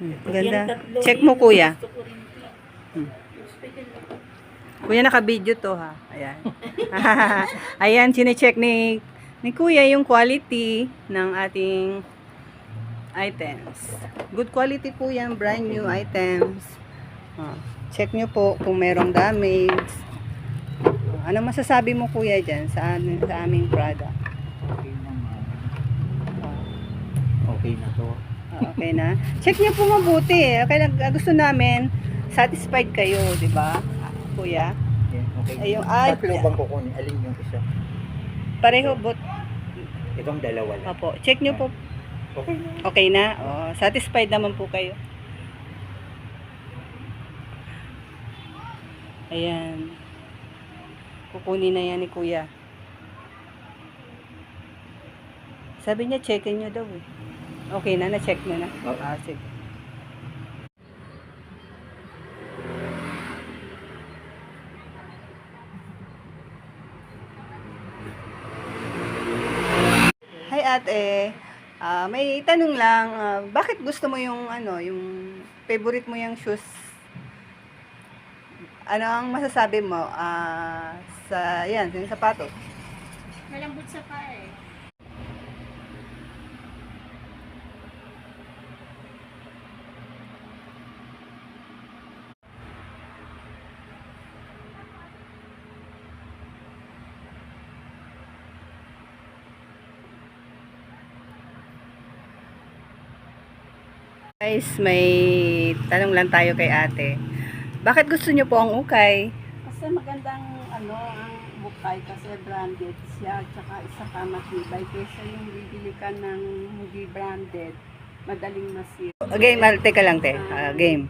Ganda. Check mo, kuya. Kuya, naka-video to, ha. Ayan. Ayan, sine-check ni kuya yung quality ng ating items. Good quality po yan. Brand new items. Check nyo po kung merong damage. Ano masasabi mo, kuya, dyan sa aming product? Okay naman. Okay na to. Okay na. Check niyo po mabuti. Okay, gusto namin satisfied kayo, 'di ba? Kuya. Yeah, okay. Ayun, Tatlo bang kukunin? Alin yung isa? Pareho but Itong dalawa lang. opo. Check niyo po. Okay na. Okay na? Oh, satisfied naman po kayo. Ayan. Kukunin na yan ni kuya. Sabi niya, checkin niyo daw eh. Okay na, na-check mo na. Sige. Hi ate. May tanong lang, bakit gusto mo yung yung favorite mo yung shoes? Ano ang masasabi mo sa yung sapatos? Malambot sa paa eh. Guys, may tanong lang tayo kay ate. Bakit gusto niyo po ang ukay? Kasi magandang ang bukay kasi branded siya tsaka isa pa matibay kaysa yung bibili ka ng hindi branded madaling masira. Game, teka lang te. Game.